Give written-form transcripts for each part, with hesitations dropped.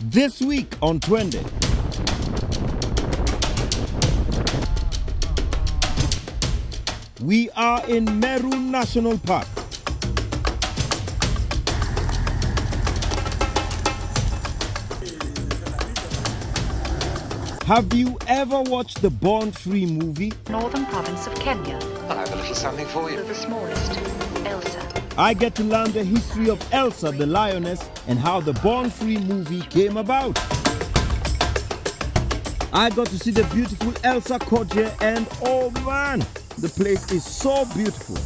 This week on Twende. We are in Meru National Park. Have you ever watched the Born Free movie? Northern province of Kenya. I have a little something for you. The smallest, Elsa. I get to learn the history of Elsa the lioness and how the Born Free movie came about. I got to see the beautiful Elsa court here, and oh man, the place is so beautiful.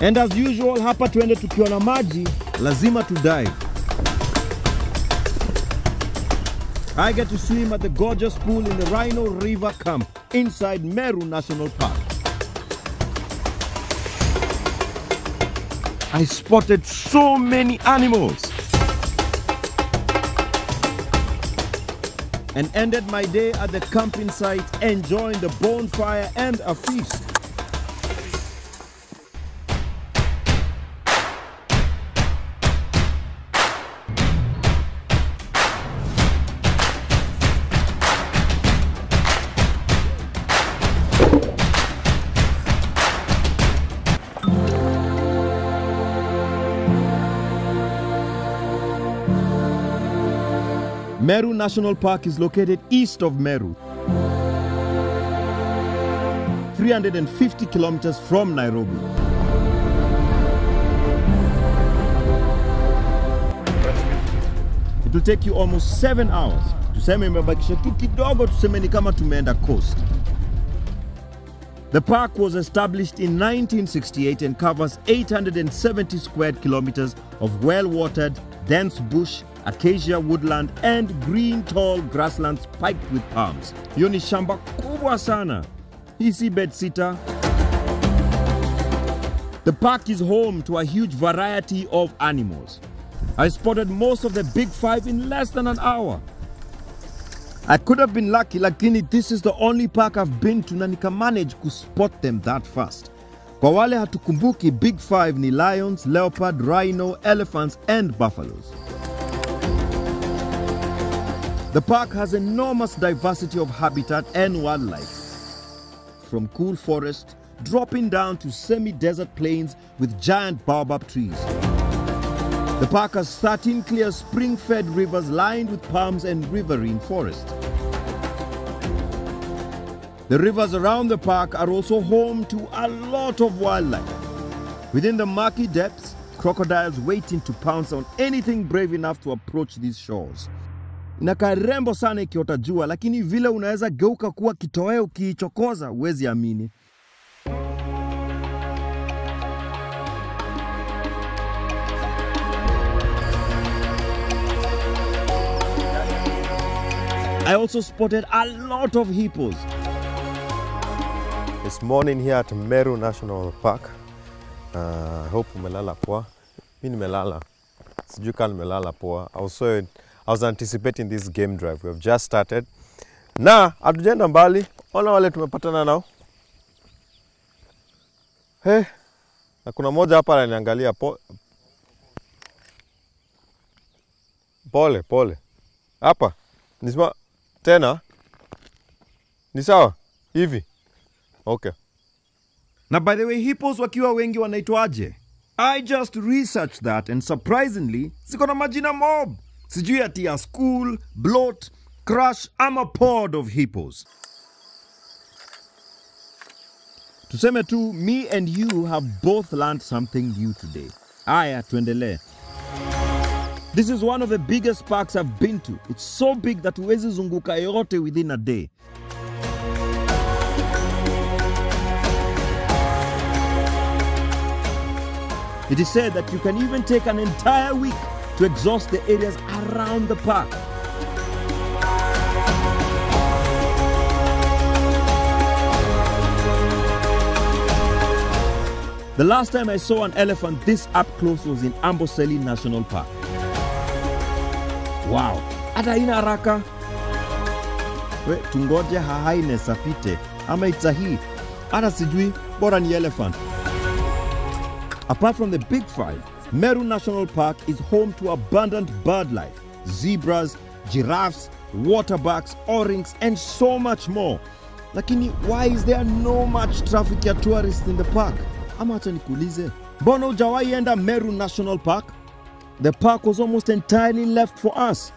And as usual, hapa Twende tukiwa na maji, lazima to dive. I get to swim at the gorgeous pool in the Rhino River Camp inside Meru National Park. I spotted so many animals and ended my day at the camping site enjoying the bonfire and a feast. Meru National Park is located east of Meru, 350 kilometers from Nairobi. It will take you almost 7 hours. Tuseme imebakisha tu kidogo, tuseme ni kama tumeenda coast. The park was established in 1968 and covers 870 square kilometers of well-watered, dense bush, acacia woodland and green tall grasslands spiked with palms. Hiyo ni shamba kubwa sana. Hii si bedsitter. The park is home to a huge variety of animals. I spotted most of the big five in less than an hour. I could have been lucky, lakini this is the only park I've been to na nikamanage to spot them that fast. Kwa wale hatukumbuki, big five ni lions, leopard, rhino, elephants and buffaloes. The park has enormous diversity of habitat and wildlife, from cool forest dropping down to semi-desert plains with giant baobab trees. The park has 13 clear spring-fed rivers lined with palms and riverine forest. The rivers around the park are also home to a lot of wildlife. Within the murky depths, crocodiles waiting to pounce on anything brave enough to approach these shores. Inakaa rembo sana ikiota jua, lakini vile unaweza geuka kuwa kitoweo ukiichokoza, huwezi amini. I also spotted a lot of hippos. This morning here at Meru National Park. I hope umelala poa. Mimi nimelala. Sijui kama nimelala poa. I was anticipating this game drive. We have just started. Na hatujaenda mbali. Ona wale tumepatana nao. Hey, na kuna moja hapa ananiangalia pole. Hapa. Nisema tena. Ni sawa? Hivi. Okay. Na by the way, hippos wakiwa wengi wanaitwaje? I just researched that and surprisingly, ziko na majina mob. Sijui ati ya school, bloat, crush, ama pod of hippos. Tuseme tu, me and you have both learned something new today. Aya, tuendelee. This is one of the biggest parks I've been to. It's so big that huwezi zunguka yote within a day. It is said that you can even take an entire week to exhaust the areas around the park. The last time I saw an elephant this up close was in Amboseli National Park. Wow, hata ina haraka. We, tungoje hahaine sapite ama itahii. Hata sijui, bora ni elephant. Apart from the big five, Meru National Park is home to abundant bird life, zebras, giraffes, waterbucks, oryx, and so much more. Lakini, why is there no much traffic ya tourists in the park? Ama acha nikuulize, mbona hujawahi enda Meru National Park? The park was almost entirely left for us.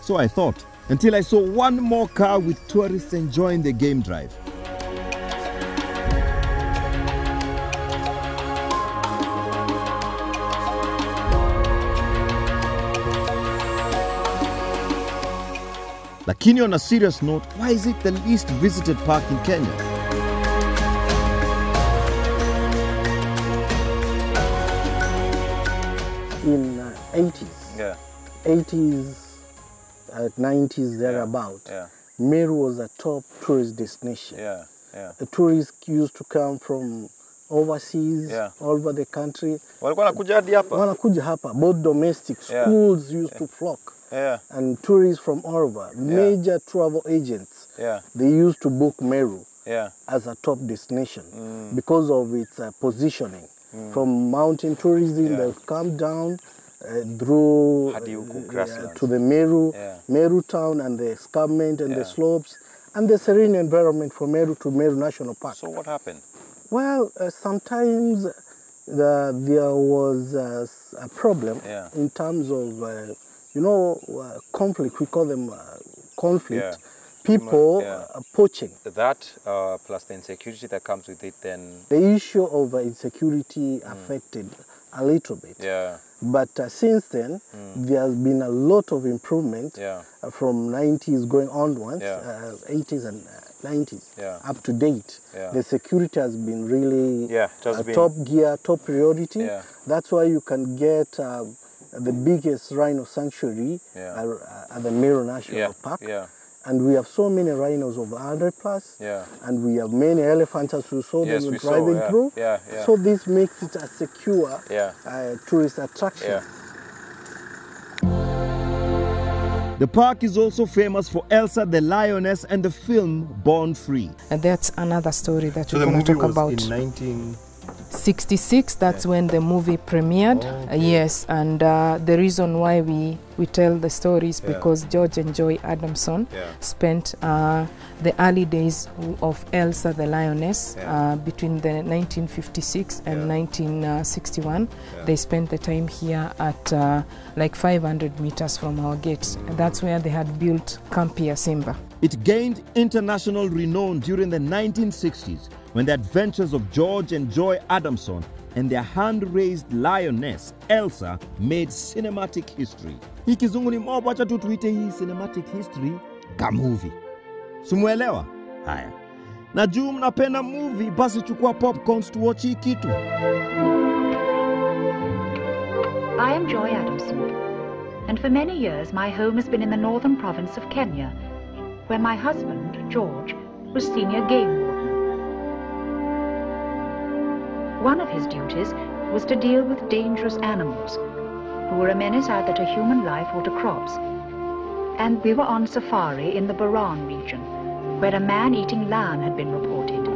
So I thought, until I saw one more car with tourists enjoying the game drive. Lakini on a serious note, why is it the least visited park in Kenya? In 80s, 90s, thereabout, Meru was a top tourist destination. The tourists used to come from overseas, all over the country. Wanakuja hapa, both domestic, schools used to flock. And tourists from all over, major travel agents, they used to book Meru as a top destination because of its positioning. From mountain tourism, they come down through to the Meru town and the escarpment and the slopes and the serene environment from Meru to Meru National Park. So what happened? Well, sometimes there was a problem in terms of conflict. We call them conflict. People poaching. That plus the insecurity that comes with it, then the issue of insecurity affected a little bit. But since then, there has been a lot of improvement from 90s going onwards, 80s and 90s, up to date. The security has been really top gear, top priority. That's why you can get the biggest rhino sanctuary at the Meru National Park. And we have so many rhinos, over 100 plus. And we have many elephants as we saw them driving through. So this makes it a secure tourist attraction. The park is also famous for Elsa the Lioness and the film Born Free. And that's another story that we're going to talk about. In 1966, that's when the movie premiered. Yes, and the reason why we tell the story is because George and Joy Adamson spent the early days of Elsa the Lioness between the 1956 and 1961. They spent the time here at like 500 meters from our gate. And that's where they had built Campia Simba. It gained international renown during the 1960s when the adventures of George and Joy Adamson and their hand-raised lioness, Elsa, made cinematic history. Hii kizungu ni mob, wacha tu tuite hii cinematic history ka movie. Sumuelewa? Haya. Na juu mnapenda movie, basi chukua popcorns to watch hii kitu. I am Joy Adamson, and for many years my home has been in the northern province of Kenya, where my husband, George, was senior game warden. One of his duties was to deal with dangerous animals who were a menace either to human life or to crops. And we were on safari in the Baran region, where a man eating lamb had been reported.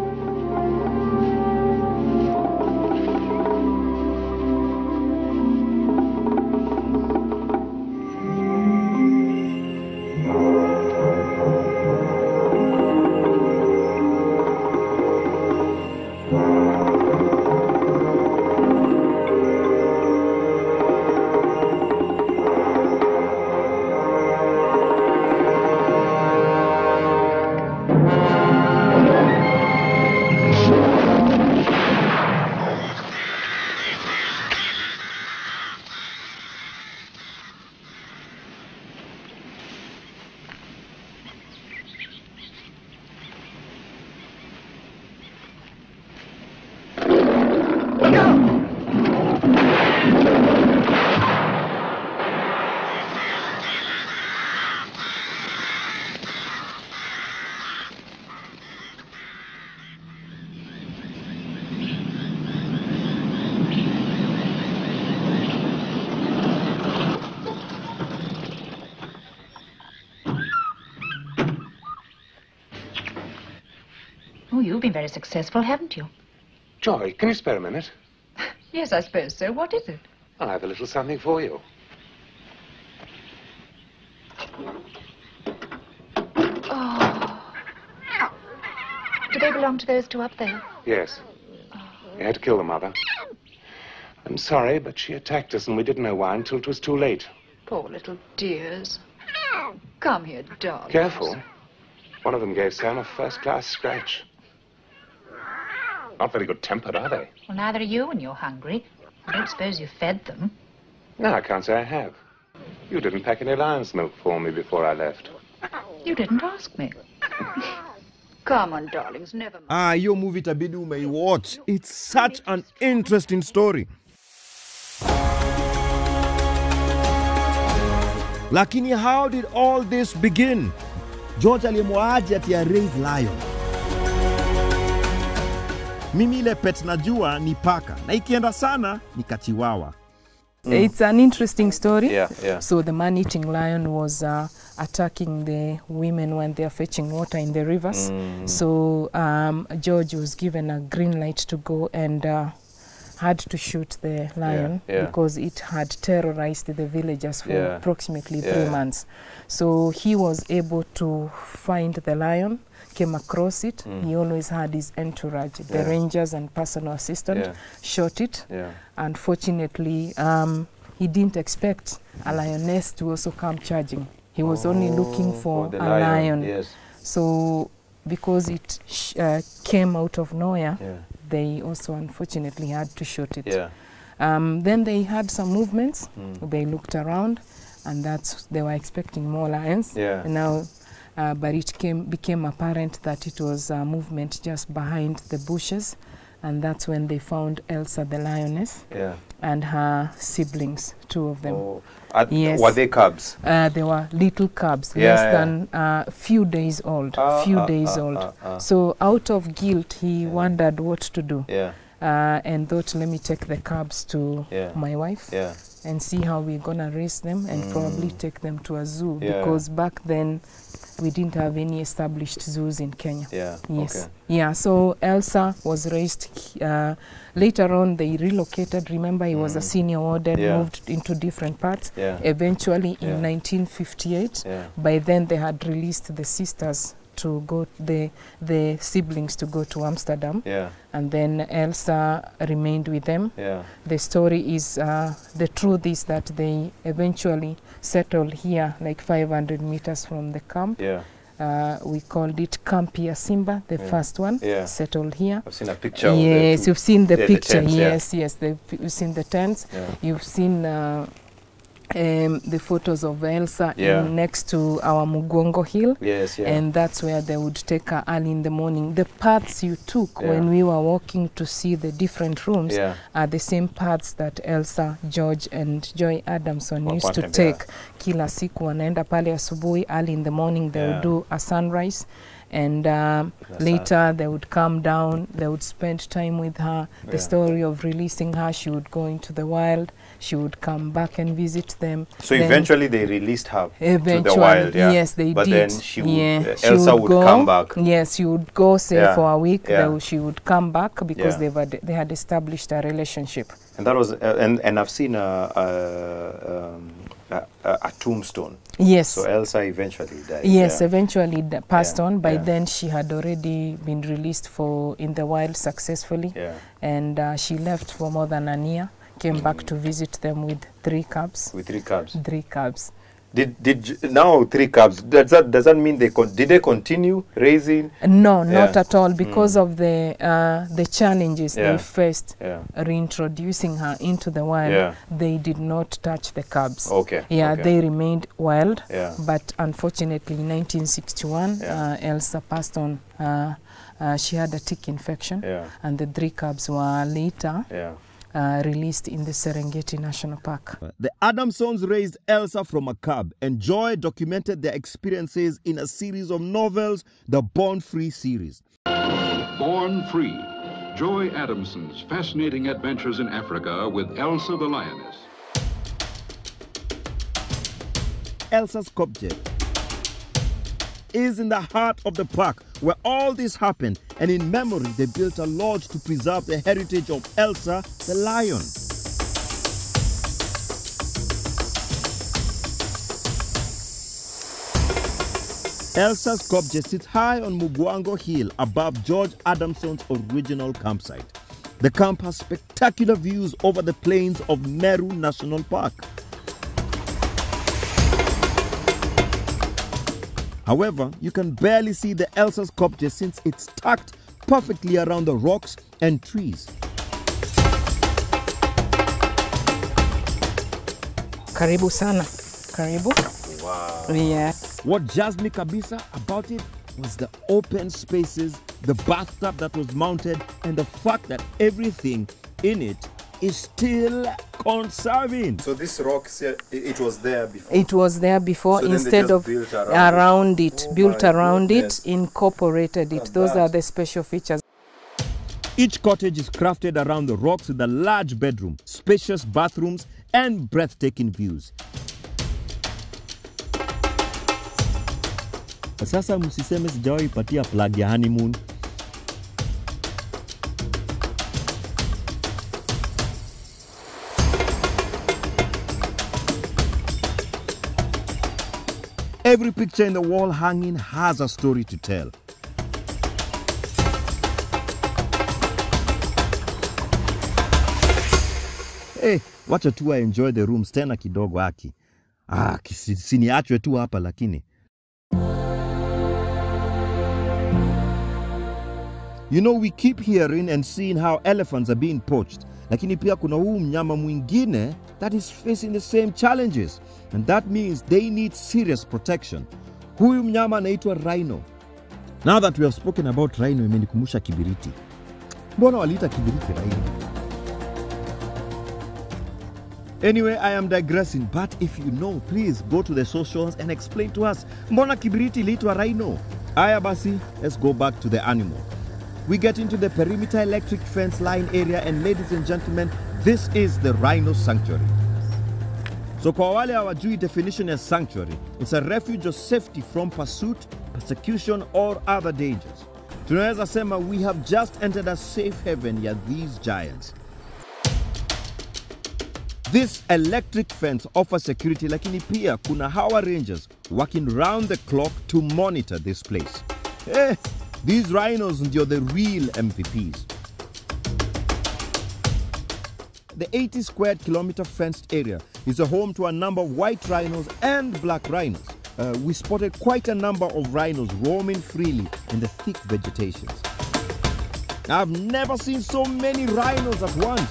Oh, you've been very successful, haven't you? Joy, can you spare a minute? Yes, I suppose so. What is it? I have a little something for you. Oh. Do they belong to those two up there? Yes. We had to kill the mother. I'm sorry, but she attacked us and we didn't know why until it was too late. Poor little dears. Come here, darling. Careful. One of them gave Sam a first-class scratch. Not very good-tempered, are they? Well, neither are you when you're hungry. I don't suppose you fed them. No, I can't say I have. You didn't pack any lion's milk for me before I left. You didn't ask me. Come on, darlings, never mind. Hiyo movie itabidi umeiwatch. It's such an interesting story. Lakini how did all this begin? George alimwaje ati ya raise lion. Mimi ile pet najua ni paka. Na ikienda sana ni kachiwawa. It's an interesting story. Yeah. So the man-eating lion was attacking the women when they are fetching water in the rivers. So George was given a green light to go and had to shoot the lion because it had terrorized the villagers for approximately 3 months. So he was able to find the lion, came across it. He always had his entourage, the rangers and personal assistant, shot it. Unfortunately, he didn't expect a lioness to also come charging. He was only looking for a lion. So because it came out of nowhere, they also unfortunately had to shoot it. Then they had some movements. They looked around, and they were expecting more lions. Now, but it became apparent that it was a movement just behind the bushes, and that's when they found Elsa the lioness and her siblings, 2 of them. Were they cubs? They were little cubs, less than a few days old. So out of guilt, he wondered what to do. And thought, let me take the cubs to my wife and see how we're going to raise them and probably take them to a zoo because back then we didn't have any established zoos in Kenya. So Elsa was raised. Later on, they relocated. Remember, he was a senior warden, moved into different parts. Eventually, in 1958, by then they had released the sisters to go, the siblings to go to Amsterdam. And then Elsa remained with them. The story is, the truth is that they eventually settled here, like 500 meters from the camp. We called it Camp Simba, the first one, settled here. I've seen a picture. Yes, you've seen the picture. The tents, yes, you've seen the tents. You've seen the photos of Elsa next to our Mugongo Hill. And that's where they would take her early in the morning. The paths you took when we were walking to see the different rooms are the same paths that Elsa, George and Joy Adamson used to take. Kila siku wanaenda pale asubuhi, early in the morning they would do a sunrise. And later they would come down, they would spend time with her. The story of releasing her, she would go into the wild, she would come back and visit them. So then eventually they released her to the wild, yes, they but did. Then she would, Elsa would come back. Yes, she would go, say, for a week. She would come back because they had established a relationship. And that was, and I've seen a tombstone. Yes. So Elsa eventually died. Yes, eventually passed on. By then she had already been released in the wild successfully. And she left for more than a year, came back to visit them with 3 cubs. With 3 cubs? 3 cubs. Now 3 cubs, does that mean did they continue raising? No, not at all, because of the challenges they faced reintroducing her into the wild. They did not touch the cubs. They remained wild, but unfortunately in 1961 Elsa passed on. She had a tick infection, and the 3 cubs were later released in the Serengeti National Park. The Adamsons raised Elsa from a cub, and Joy documented their experiences in a series of novels, the Born Free series. Born Free, Joy Adamson's fascinating adventures in Africa with Elsa the lioness. Elsa's Kopje. is in the heart of the park where all this happened, and in memory they built a lodge to preserve the heritage of Elsa the lion. Elsa's Kopje sits high on Mugwango Hill above George Adamson's original campsite. The camp has spectacular views over the plains of Meru National Park. However, you can barely see the Elsa's Kopje since it's tucked perfectly around the rocks and trees. Karibu sana. Karibu. Wow. Yeah. What jazzed me kabisa about it was the open spaces, the bathtub that was mounted, and the fact that everything in it is still conserving. So this rock, it was there before? It was there before, so instead of built around it, built around goodness. it, incorporated it. Those are the special features. Each cottage is crafted around the rocks with a large bedroom, spacious bathrooms, and breathtaking views. Sasa msiseme sijawahi patia plug ya honeymoon. Every picture in the wall hanging has a story to tell. Hey, wacha tu enjoy the rooms tena kidogo haki. Siniachwe tu hapa lakini. You know, we keep hearing and seeing how elephants are being poached. Lakini pia kuna huu mnyama mwingine that is facing the same challenges. And that means they need serious protection. Huyu mnyama anaitwa rhino. Now that we have spoken about rhino, imenikumbusha kibiriti. Mbona waliita kibiriti rhino? Anyway, I am digressing, but if you know, please go to the socials and explain to us. Mbona kibiriti iliitwa rhino? Aya basi, let's go back to the animal. We get into the perimeter electric fence line area, and ladies and gentlemen, this is the rhino sanctuary. So kwa wale hawajui definition ya sanctuary, it's a refuge of safety from pursuit, persecution or other dangers. Tunaweza sema we have just entered a safe haven ya these giants. This electric fence offers security, lakini pia kuna hawa rangers working round the clock to monitor this place. These rhinos are the real MVPs. The 80 square kilometer fenced area is a home to a number of white rhinos and black rhinos. We spotted quite a number of rhinos roaming freely in the thick vegetation. I've never seen so many rhinos at once.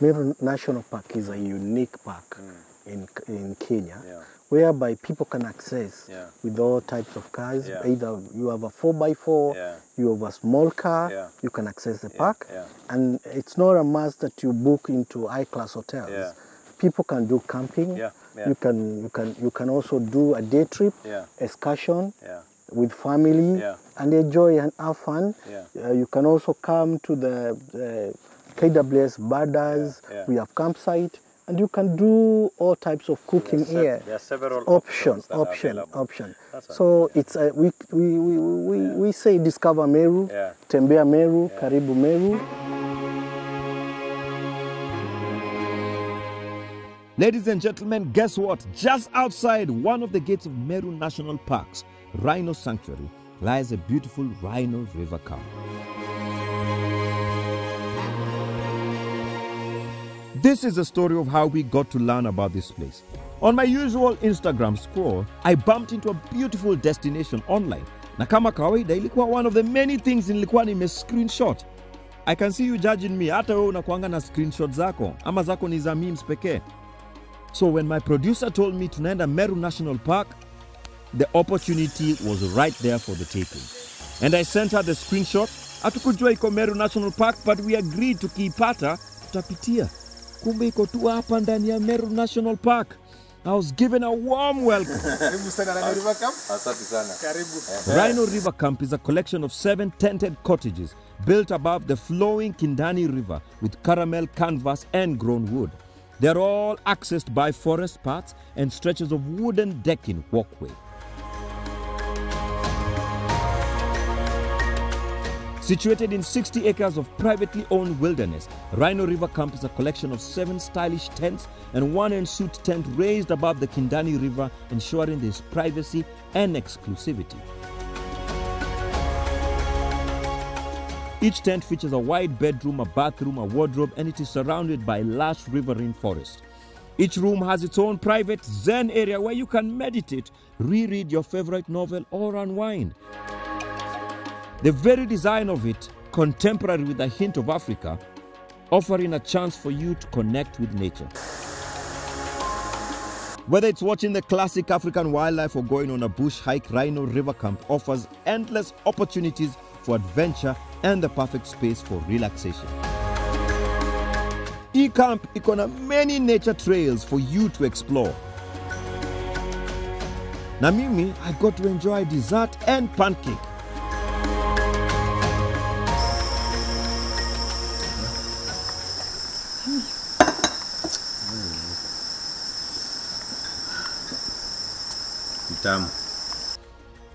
Meru National Park is a unique park in Kenya, whereby people can access with all types of cars. Either you have a 4x4, you have a small car, you can access the park. And it's not a must that you book into high-class hotels. People can do camping. You can also do a day trip, excursion with family, and enjoy and have fun. You can also come to the KWS Borders. We have campsite, and you can do all types of cooking here. There are several option. So it's we say discover Meru, tembea Meru, karibu Meru. Ladies and gentlemen, guess what? Just outside one of the gates of Meru National Park's Rhino Sanctuary lies a beautiful Rhino River camp. This is the story of how we got to learn about this place. On my usual Instagram scroll, I bumped into a beautiful destination online. Na kama kawaida ilikuwa one of the many things nilikuwa nime-screenshot. I can see you judging me. Hata wewe unakuanga na screenshot zako. Ama zako ni za memes pekee. So when my producer told me tunaenda Meru National Park, the opportunity was right there for the taking. And I sent her the screenshot. Hatukujua iko Meru National Park, but we agreed tukiipata tutapitia. Kumbe iko tu hapa ndani ya Meru National Park. I was given a warm welcome. Rhino River Camp is a collection of 7 tented cottages built above the flowing Kindani River with caramel canvas and grown wood. They're all accessed by forest paths and stretches of wooden decking walkway. Situated in 60 acres of privately owned wilderness, Rhino River Camp is a collection of 7 stylish tents and 1 ensuite tent raised above the Kindani River, ensuring there is privacy and exclusivity. Each tent features a wide bedroom, a bathroom, a wardrobe, and it is surrounded by lush riverine forest. Each room has its own private zen area where you can meditate, reread your favorite novel, or unwind. The very design of it, contemporary with a hint of Africa, offering a chance for you to connect with nature. Whether it's watching the classic African wildlife or going on a bush hike, Rhino River Camp offers endless opportunities for adventure and the perfect space for relaxation. E-Camp iko na many nature trails for you to explore. Na mimi, I got to enjoy dessert and pancake.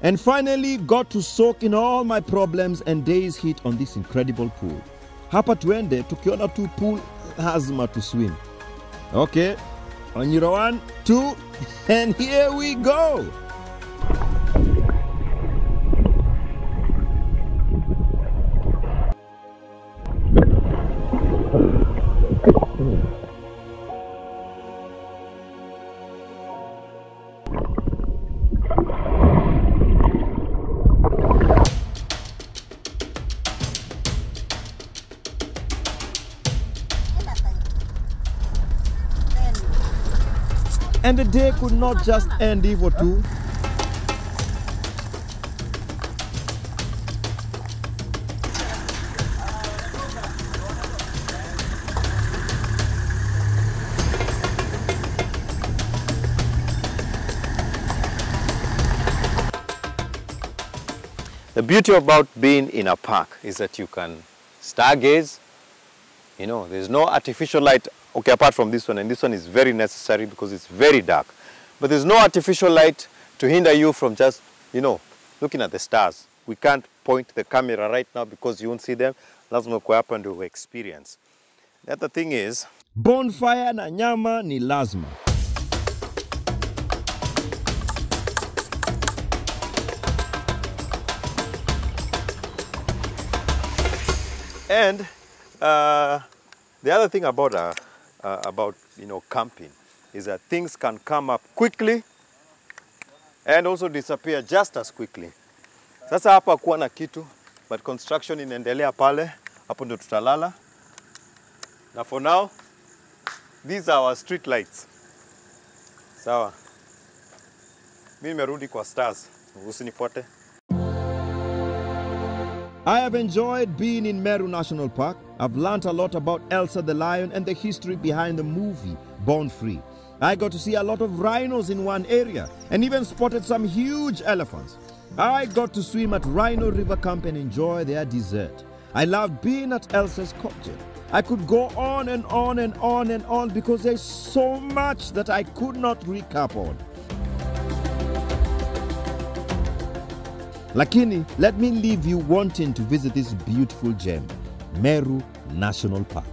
And finally got to soak in all my problems and days hit on this incredible pool. Hapa Twende, tukiona tu pool, lazima to swim. Okay, on your 1, 2, and here we go. And the day could not just end hivyo tu. The beauty about being in a park is that you can stargaze. You know, there's no artificial light. Okay, apart from this one, and this one is very necessary because it's very dark. But there's no artificial light to hinder you from just, you know, looking at the stars. We can't point the camera right now because you won't see them. Lazima kwa hapa ndio experience. The other thing is, bonfire na nyama ni lazima. And the other thing about camping is that things can come up quickly and also disappear just as quickly. Sasa hapa kuwa na kitu, but construction inaendelea pale, hapo ndo tutalala. Na for now, these are our street lights. Sawa. Mimi nimerudi kwa stars. Usinifuate. I have enjoyed being in Meru National Park. I've learned a lot about Elsa the lion and the history behind the movie Born Free. I got to see a lot of rhinos in one area and even spotted some huge elephants. I got to swim at Rhino River Camp and enjoy their dessert. I loved being at Elsa's cocktail. I could go on and on and on and on because there's so much that I could not recap on. Lakini, let me leave you wanting to visit this beautiful gem, Meru National Park.